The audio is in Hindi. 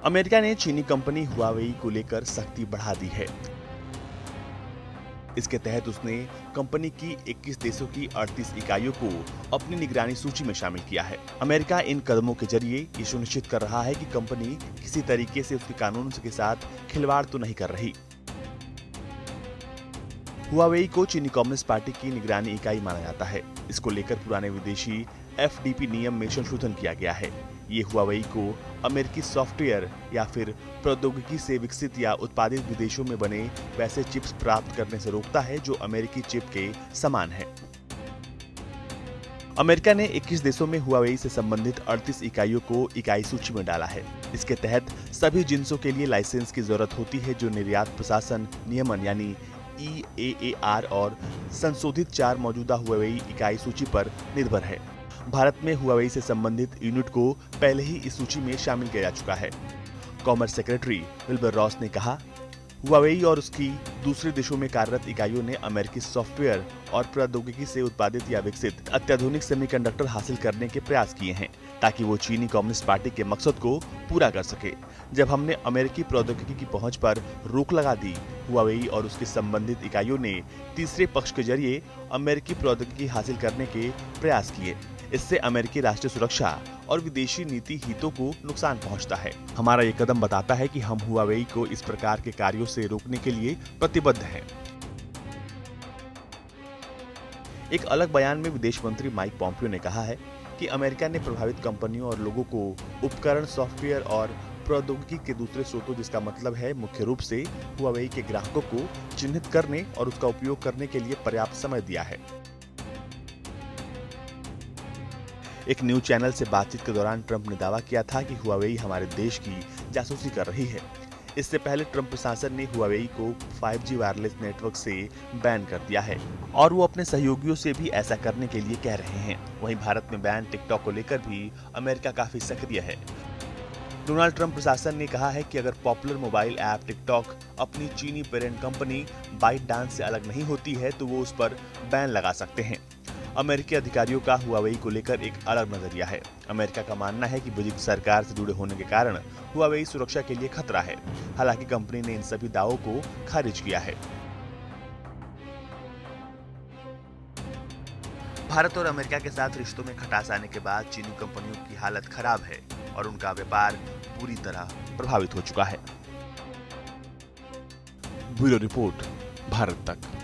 अमेरिका ने चीनी कंपनी हुआवेई को लेकर सख्ती बढ़ा दी है। इसके तहत उसने कंपनी की 21 देशों की 38 इकाइयों को अपनी निगरानी सूची में शामिल किया है। अमेरिका इन कदमों के जरिए ये सुनिश्चित कर रहा है कि कंपनी किसी तरीके से उसके कानून के साथ खिलवाड़ तो नहीं कर रही। हुआवेई को चीनी कम्युनिस्ट पार्टी की निगरानी इकाई माना जाता है। इसको लेकर पुराने विदेशी FDP नियम में संशोधन किया गया है। ये हुआवेई को अमेरिकी सॉफ्टवेयर या फिर प्रौद्योगिकी से विकसित या उत्पादित विदेशों में बने वैसे चिप्स प्राप्त करने से रोकता है जो अमेरिकी चिप के समान है। अमेरिका ने 21 देशों में हुआवेई से संबंधित 38 इकाइयों को इकाई सूची में डाला है। इसके तहत सभी जिन्सों के लिए लाइसेंस की जरूरत होती है जो निर्यात प्रशासन नियमन यानी EAAR और संशोधित 4 मौजूदा हुआवेई इकाई सूची पर निर्भर है। भारत में हुआवेई से संबंधित यूनिट को पहले ही इस सूची में शामिल किया जा चुका है। कॉमर्स सेक्रेटरी विल्बर रॉस ने कहा, हुआवेई और उसकी दूसरे देशों में कार्यरत इकाइयों ने अमेरिकी सॉफ्टवेयर और प्रौद्योगिकी से उत्पादित या विकसित अत्याधुनिक सेमीकंडक्टर हासिल करने के प्रयास किए हैं ताकि वो चीनी कम्युनिस्ट पार्टी के मकसद को पूरा कर सके। जब हमने अमेरिकी प्रौद्योगिकी की पहुंच पर रोक लगा दी, हुआवेई और उसकी संबंधित इकाइयों ने तीसरे पक्ष के जरिए अमेरिकी प्रौद्योगिकी हासिल करने के प्रयास किए। इससे अमेरिकी राष्ट्रीय सुरक्षा और विदेशी नीति हितों को नुकसान पहुंचता है। हमारा ये कदम बताता है कि हम हुआवेई को इस प्रकार के कार्यों से रोकने के लिए प्रतिबद्ध हैं। एक अलग बयान में विदेश मंत्री माइक पॉम्पियो ने कहा है कि अमेरिका ने प्रभावित कंपनियों और लोगों को उपकरण, सॉफ्टवेयर और प्रौद्योगिकी के दूसरे स्रोतों, जिसका मतलब है मुख्य रूप से हुआवेई के ग्राहकों को चिन्हित करने और उसका उपयोग करने के लिए पर्याप्त समय दिया है। एक न्यूज चैनल से बातचीत के दौरान ट्रंप ने दावा किया था कि हुआवेई हमारे देश की जासूसी कर रही है। इससे पहले ट्रंप प्रशासन ने हुआवेई को 5G वायरलेस नेटवर्क से बैन कर दिया है और वो अपने सहयोगियों से भी ऐसा करने के लिए कह रहे हैं। वहीं भारत में बैन टिकटॉक को लेकर भी अमेरिका काफी सक्रिय है। डोनाल्ड ट्रंप प्रशासन ने कहा है कि अगर पॉपुलर मोबाइल ऐप टिकटॉक अपनी चीनी पेरेंट कंपनी बाइट डांस से अलग नहीं होती है तो वो उस पर बैन लगा सकते हैं। अमेरिकी अधिकारियों का हुआवेई को लेकर एक अलग नजरिया है। अमेरिका का मानना है कि बीजिंग सरकार से जुड़े होने के कारण हुआवेई सुरक्षा के लिए खतरा है। हालांकि कंपनी ने इन सभी दावों को खारिज किया है। भारत और अमेरिका के साथ रिश्तों में खटास आने के बाद चीनी कंपनियों की हालत खराब है और उनका व्यापार पूरी तरह प्रभावित हो चुका है। ब्यूरो रिपोर्ट, भारत तक।